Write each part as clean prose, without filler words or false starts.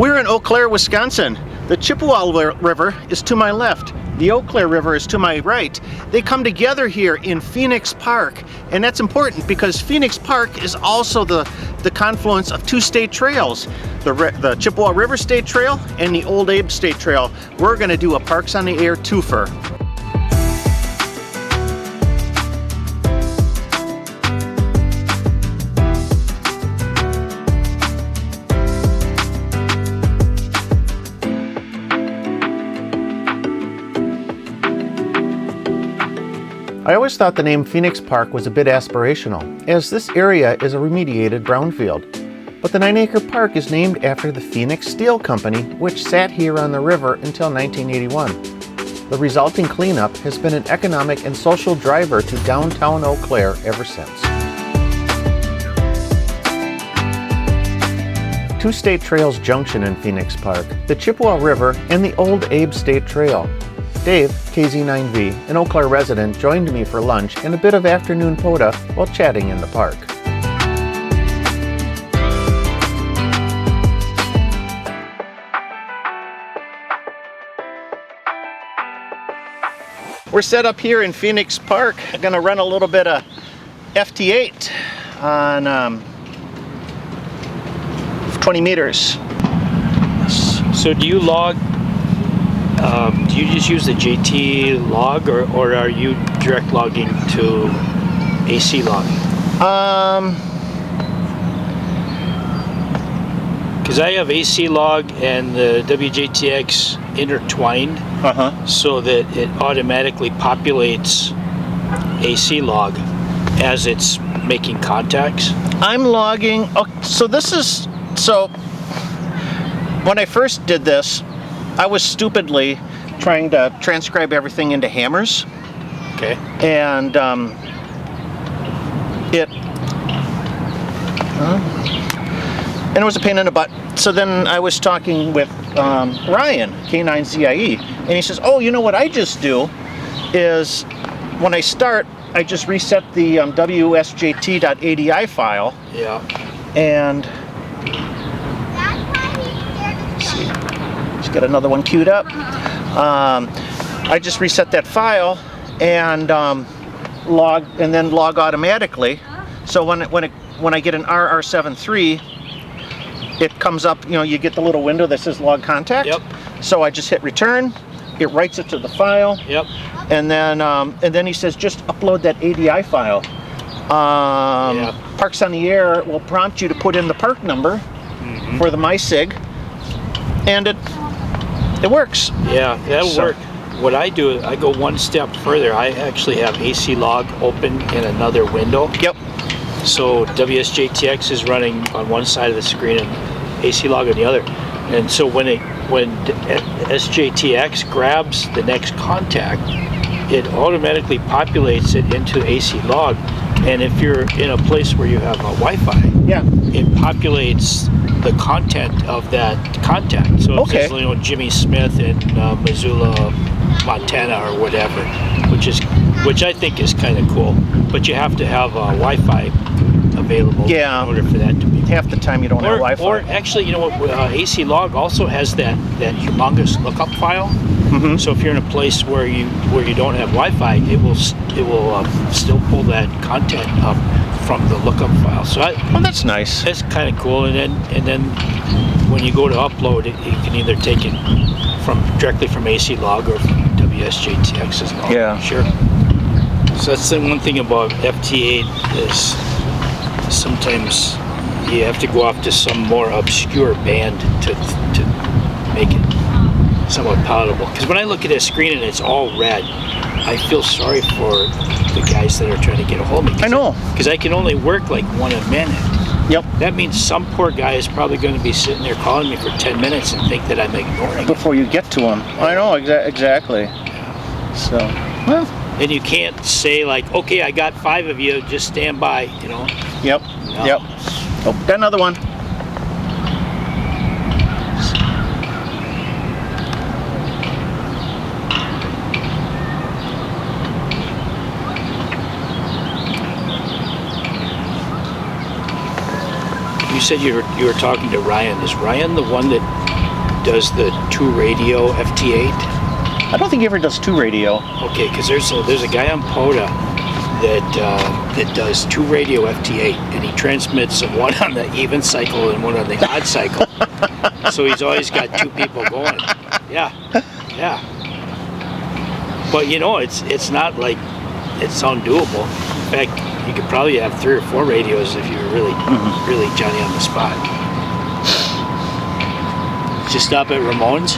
We're in Eau Claire, Wisconsin. The Chippewa River is to my left. The Eau Claire River is to my right. They come together here in Phoenix Park, and that's important because Phoenix Park is also the confluence of two state trails, the Chippewa River State Trail and the Old Abe State Trail. We're going to do a Parks on the Air two-fer. I always thought the name Phoenix Park was a bit aspirational, as this area is a remediated brownfield. But the 9-acre park is named after the Phoenix Steel Company, which sat here on the river until 1981. The resulting cleanup has been an economic and social driver to downtown Eau Claire ever since. Two state trails junction in Phoenix Park, the Chippewa River and the Old Abe State Trail. Dave, KZ9V, an Eau Claire resident, joined me for lunch and a bit of afternoon POTA while chatting in the park. We're set up here in Phoenix Park. I'm going to run a little bit of FT8 on 20 meters. So do you log? Do you just use the JT log, or are you direct logging to AC logging? Because I have AC log and the WJTX intertwined, so that it automatically populates AC log as it's making contacts. I'm logging. Oh, so this is when I first did this, I was stupidly trying to transcribe everything into hammers. Okay. And it was a pain in the butt. So then I was talking with Ryan, K9ZIE, and he says, oh, you know what I just do is when I start, I just reset the WSJT.ADI file. Yeah. And got another one queued up. I just reset that file and log automatically. So when I get an RR73, it comes up. You know, you get the little window that says log contact. Yep. So I just hit return. It writes it to the file. Yep. And then he says just upload that ADI file. Parks on the Air will prompt you to put in the park number for the MySig, and it works. Yeah, that'll work. What I do is I go one step further. I actually have AC log open in another window. Yep. So WSJTX is running on one side of the screen and AC log on the other. And so when SJTX grabs the next contact, it automatically populates it into AC log. And if you're in a place where you have a Wi-Fi, it populates the content of that contact. So it says, you know, Jimmy Smith in Missoula, Montana, or whatever, which I think is kind of cool. But you have to have Wi-Fi available in order for that to be. Half the time you don't have Wi-Fi. Or actually, you know what? AC log also has that humongous lookup file. So if you're in a place where you don't have Wi-Fi, it will still pull that content up from the lookup file. So that's nice. That's kind of cool. And then when you go to upload it, you can either take it directly from AC log or from WSJTX as well. Yeah. Sure. So that's the one thing about FT8 is sometimes you have to go off to some more obscure band to make it somewhat palatable. Because when I look at a screen and it's all red, I feel sorry for the guys that are trying to get a hold of me. I know. Because I can only work like one a minute. Yep. That means some poor guy is probably going to be sitting there calling me for 10 minutes and think that I'm ignoring before you get to him. I know, exactly. So, well. And you can't say like, okay, I got 5 of you, just stand by, you know. Yep. No. Yep. Oh, got another one. You said you were talking to Ryan. Is Ryan the one that does the 2 radio FT8? I don't think he ever does 2 radio. Okay, because there's a guy on POTA that does 2 radio FT8, and he transmits one on the even cycle and one on the odd cycle. So he's always got 2 people going. Yeah, yeah. But you know, it's not like it's undoable. In fact, you could probably have 3 or 4 radios if you were really, really Johnny on the spot. Did you stop at Ramon's?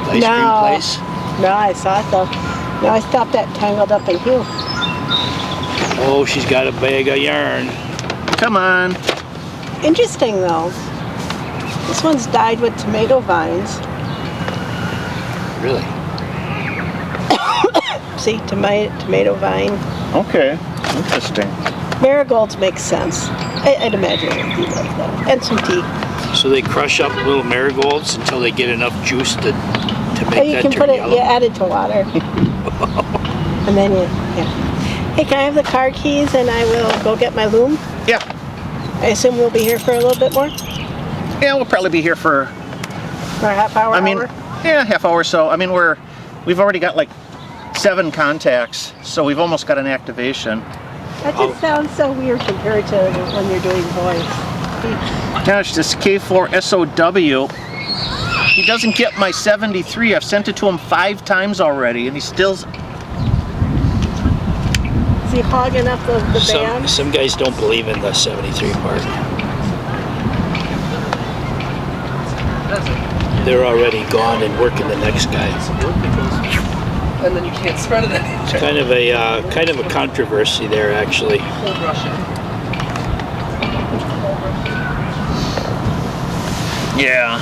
The ice cream place? No, I saw it though. No, I stopped at Tangled Up in Hugh. Oh, she's got a bag of yarn. Come on. Interesting though. This one's dyed with tomato vines. Really? See, tomato vine. Okay, interesting. Marigolds make sense. I'd imagine it would be like that. And some tea. So they crush up little marigolds until they get enough juice to make You that can turn put it, yellow? you add it to water. And then yeah. Hey, can I have the car keys and I will go get my loom? Yeah. I assume we'll be here for a little bit more? Yeah, we'll probably be here for, For a half hour, I mean, hour? yeah, half hour or so. I mean, we've already got like 7 contacts, so we've almost got an activation. That just sounds so weird compared to when you're doing voice. Now it's this K4SOW. He doesn't get my 73. I've sent it to him 5 times already, and he still's... Is he hogging up the band? Some guys don't believe in the 73 part. They're already gone and working the next guy. And then you can't spread it anymore. It's kind of a controversy there, actually. Cold Russian. Yeah.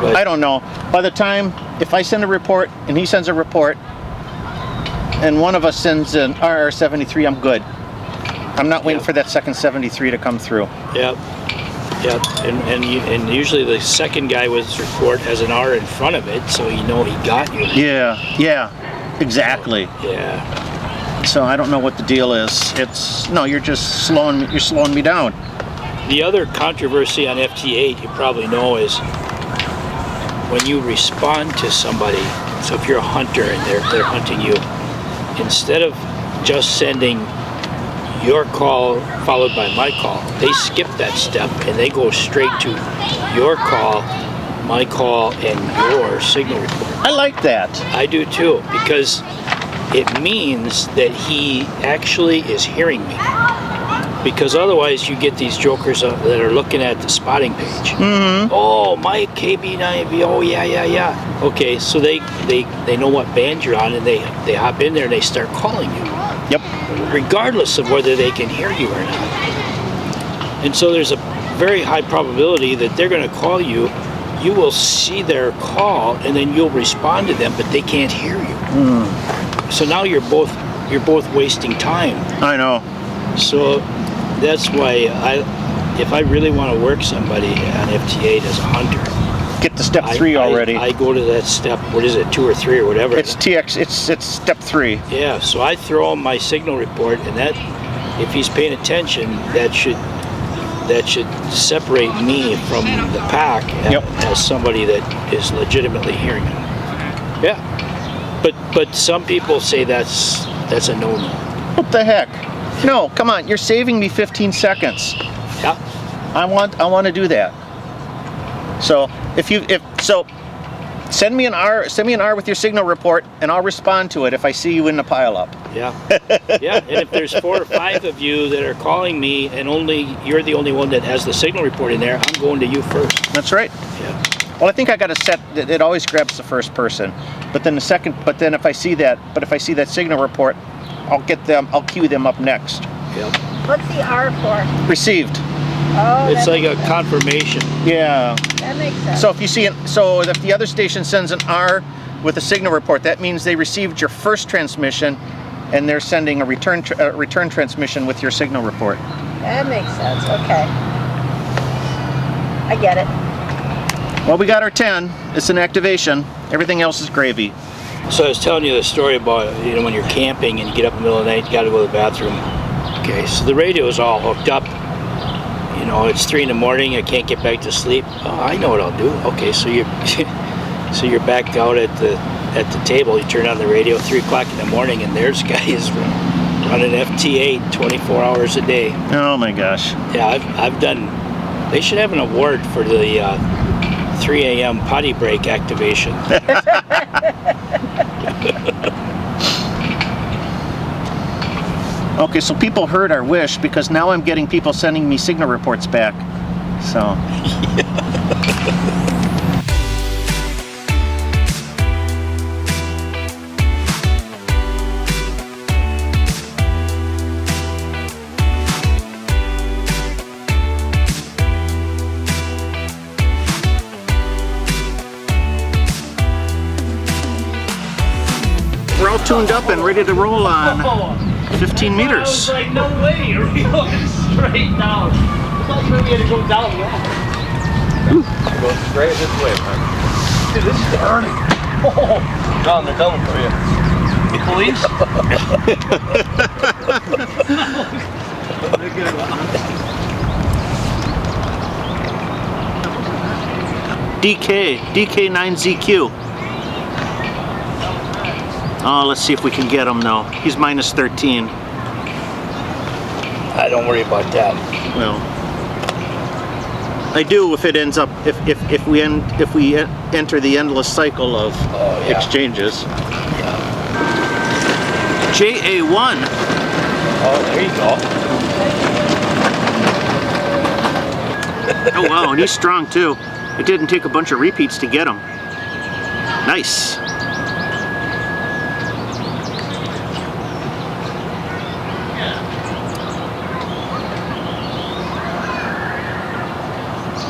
But I don't know. By the time, if I send a report and he sends a report, and one of us sends an RR73, I'm good. I'm not waiting for that second 73 to come through. Yep. Yep. And usually the second guy with his report has an R in front of it, so you know he got you. Yeah, exactly. Yeah. So I don't know what the deal is. No, you're just slowing me down. The other controversy on FT8 you probably know is when you respond to somebody. So if you're a hunter and they're hunting you, instead of just sending your call followed by my call, they skip that step and they go straight to your call, my call, and your signal report. I like that. I do too, because it means that he actually is hearing me. Because otherwise you get these jokers that are looking at the spotting page. Oh, my KB9VBR, oh yeah. Okay, so they know what band you're on, and they hop in there and they start calling you. Yep. Regardless of whether they can hear you or not. And so there's a very high probability that they're going to call you. You will see their call, and then you'll respond to them, but they can't hear you. So now you're both wasting time. I know. So that's why if I really want to work somebody on FT8 as a hunter, Get to step 3 already. I go to that step. What is it, 2 or 3 or whatever? It's TX. It's step 3. Yeah. So I throw him my signal report, and that, if he's paying attention, that should separate me from the pack as somebody that is legitimately hearing him. Yeah. But some people say that's a no-no. What the heck? No, come on. You're saving me 15 seconds. Yeah. I want to do that. So send me an R with your signal report, and I'll respond to it if I see you in the pileup. Yeah. Yeah. And if there's 4 or 5 of you that are calling me, and you're the only one that has the signal report in there, I'm going to you first. That's right. Yeah. Well, I think I got a set that it always grabs the first person, but then if I see that signal report, I'll queue them up next. Yep. What's the R for? Received. Oh, It's like a confirmation. Yeah. that makes sense. So if if the other station sends an R with a signal report, that means they received your first transmission, and they're sending a return transmission with your signal report. That makes sense. Okay. I get it. Well, we got our 10. It's an activation. Everything else is gravy. So I was telling you the story about, when you're camping and you get up in the middle of the night, you got to go to the bathroom. Okay, so the radio is all hooked up, know, it's 3 in the morning, I can't get back to sleep. Oh, I know what I'll do. Okay, so you're so you're back out at the table, you turn on the radio 3 o'clock in the morning, and there's guys running FT8 24 hours a day. Oh my gosh. Yeah, I've done, they should have an award for the 3 a.m. potty break activation. Okay, so people heard our wish, because now I'm getting people sending me signal reports back. So. We're all tuned up and ready to roll on 15 meters. I was like, no way, you're going straight down. I thought maybe we had to go down there. Go straight this way, man. Dude, this is burning. Oh, John, they're coming for you. Police? DK9ZQ. Oh, let's see if we can get him now. He's minus 13. Don't worry about that. Well, I do if it ends up if we enter the endless cycle of exchanges. Yeah. JA1. Oh, there you go. Oh wow, and he's strong too. It didn't take a bunch of repeats to get him. Nice.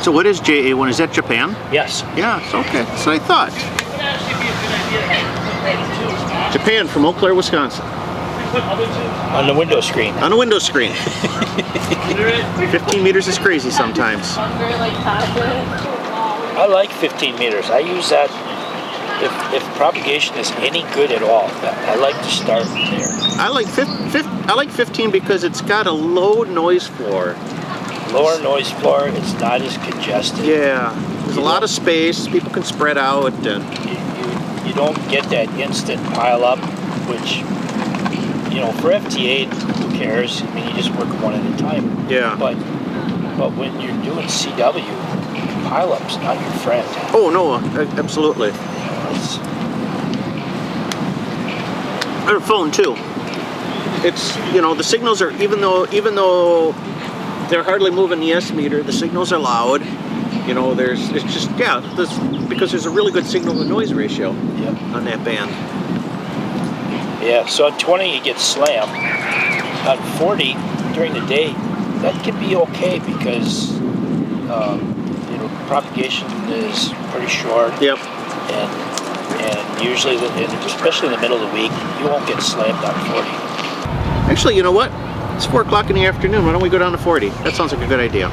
So what is JA1? Is that Japan? Yes. Yeah, it's okay. That's what I thought. Japan from Eau Claire, Wisconsin. On the window screen. On a window screen. 15 meters is crazy sometimes. I like 15 meters. I use that if propagation is any good at all. I like to start there. I like 15 because it's got a low noise floor. Lower noise floor, it's not as congested. Yeah, there's a lot of space. People can spread out, and you don't get that instant pile up, which, you know, for FT8, who cares? I mean, you just work one at a time. Yeah. But when you're doing CW, pile up's not your friend. oh no, absolutely. It's, Or phone too. It's, you know, the signals are, even though they're hardly moving the S meter, the signals are loud. You know, it's just, yeah, because there's a really good signal to noise ratio on that band. yeah, so at 20 you get slammed. At 40 during the day, that can be okay because you know, propagation is pretty short. Yep. And usually, especially in the middle of the week, you won't get slammed on 40. Actually, you know what? It's 4 o'clock in the afternoon. Why don't we go down to 40? That sounds like a good idea.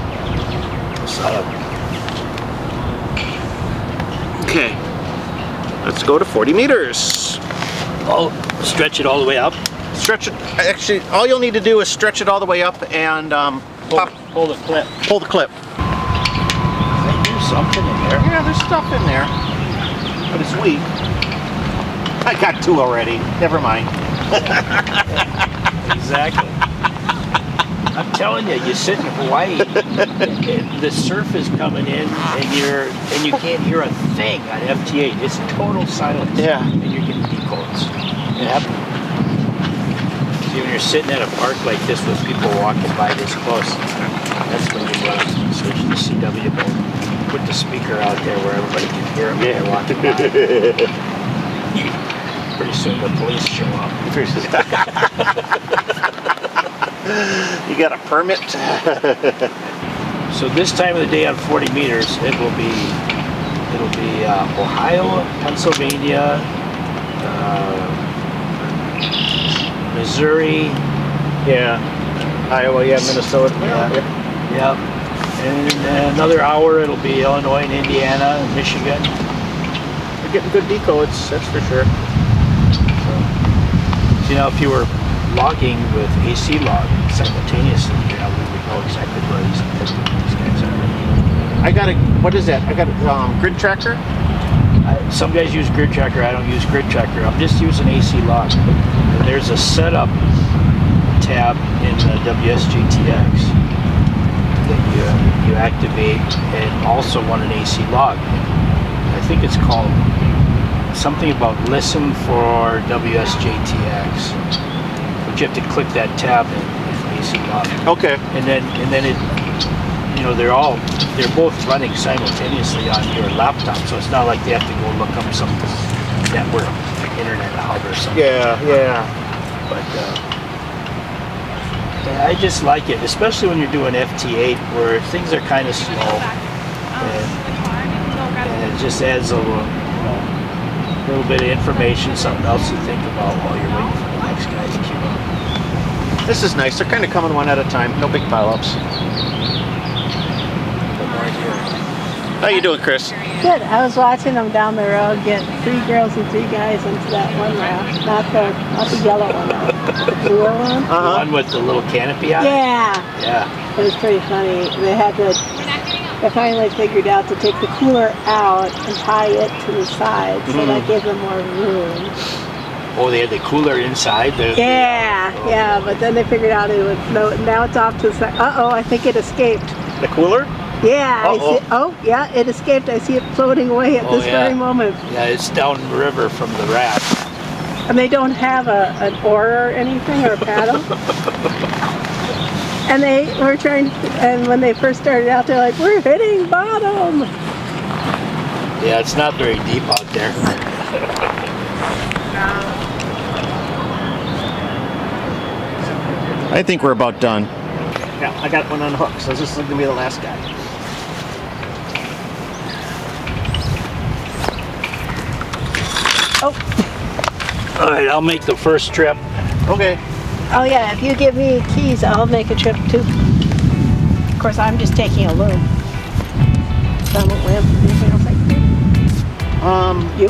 Okay. Let's go to 40 meters. Oh, stretch it all the way up. Stretch it. Actually, all you'll need to do is stretch it all the way up and Pull the clip. pull the clip. There's something in there. Yeah, there's stuff in there, but it's weak. I got 2 already. Never mind. Exactly. I'm telling you, you sit in Hawaii, the surf is coming in, and you can't hear a thing on FT8. It's total silence. Yeah. And you're getting decodes. It happens. See, when you're sitting at a park like this with people walking by this close, that's when you switch to CW mode. Put the speaker out there where everybody can hear them when they're walking by. Pretty soon the police show up. You got a permit? So this time of the day on 40 meters, it'll be Ohio, Pennsylvania, Missouri, Iowa, Minnesota. Yep. And in another hour, it'll be Illinois and Indiana and Michigan. We're getting good decodes, that's for sure. So, you know, if you were logging with AC log, simultaneously, we would know exactly where these guys are. I got a, what is that? I got a grid tracker. Some guys use grid tracker. I don't use grid tracker. I'm just using AC log. And there's a setup tab in the WSJTX that you activate, and also want an AC log. I think it's called something about listen for WSJTX. But you have to click that tab in AC log. Okay. And then it, you know, they're both running simultaneously on your laptop, so it's not like they have to go look up some network internet hub or something. Yeah. But I just like it, especially when you're doing FT8 where things are kind of slow, and it just adds a little bit of information, something else to think about while you're waiting for the next guy to queue up. This is nice. They're kind of coming one at a time. No big pileups. How you doing, Chris? Good. I was watching them down the road get 3 girls and 3 guys into that one raft. Not the yellow one, the bluer one. The one with the little canopy on it? Yeah. It was pretty funny. They finally figured out to take the cooler out and tie it to the side, so that gave them more room. Oh, they had the cooler inside? Yeah, but then they figured out it would float. Now it's off to the side. Uh-oh, I think it escaped. The cooler? Yeah, I see. Oh, yeah, it escaped. I see it floating away at this very moment. Yeah, it's down the river from the raft. And they don't have an oar or anything, or a paddle. And they were and when they first started out, they're like, we're hitting bottom. Yeah, it's not very deep out there. I think we're about done. Yeah, I got one on hook, so this is going to be the last guy. Oh. All right, I'll make the first trip. Okay. Oh yeah, if you give me keys, I'll make a trip too. Of course, I'm just taking a loom. Anything else I can do? You?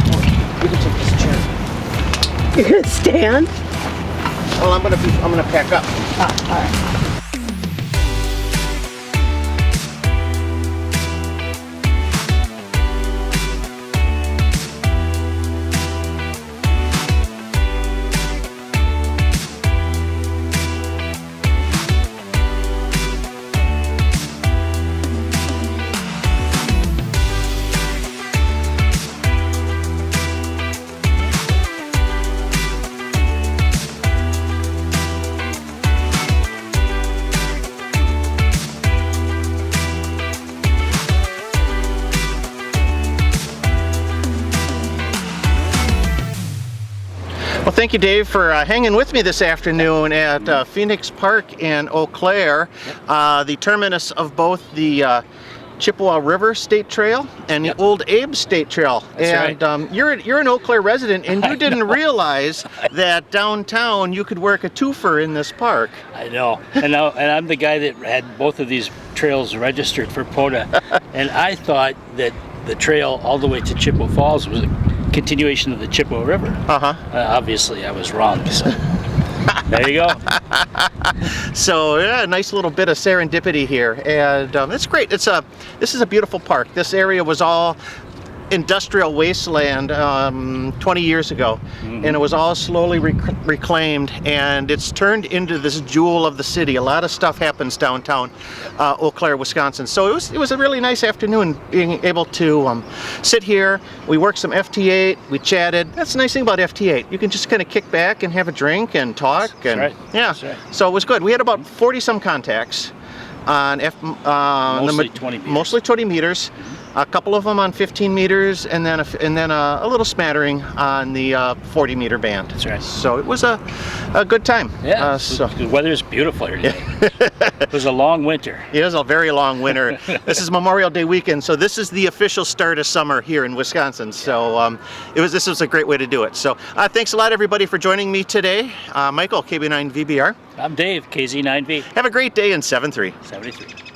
Oh, you can take this chair. You're gonna stand? Well, I'm gonna pack up. Oh, all right. Well, thank you, Dave, for hanging with me this afternoon at Phoenix Park in Eau Claire, the terminus of both the Chippewa River State Trail and the Old Abe State Trail. That's right. You're an Eau Claire resident, and you didn't realize that downtown you could work a two-fer in this park. I know, and I'm the guy that had both of these trails registered for POTA, and I thought that the trail all the way to Chippewa Falls was a continuation of the Chippewa River. Obviously, I was wrong. So. There you go. So yeah, a nice little bit of serendipity here, and it's great. This is a beautiful park. This area was all industrial wasteland 20 years ago, and it was all slowly reclaimed, and it's turned into this jewel of the city. A lot of stuff happens downtown Eau Claire, Wisconsin. So it was a really nice afternoon being able to sit here. We worked some FT8, we chatted. That's the nice thing about FT8. You can just kind of kick back and have a drink and talk. And That's right. Yeah, That's right. So it was good. We had about 40 some contacts on mostly 20 meters. A couple of them on 15 meters, and then a little smattering on the 40 meter band. That's right. So it was a good time. Yeah. So The weather is beautiful here today. It was a long winter. it was a very long winter. This is Memorial Day weekend, so this is the official start of summer here in Wisconsin. So this was a great way to do it. So thanks a lot, everybody, for joining me today. Michael, KB9VBR. I'm Dave, KZ9V. Have a great day in 7-3. 73.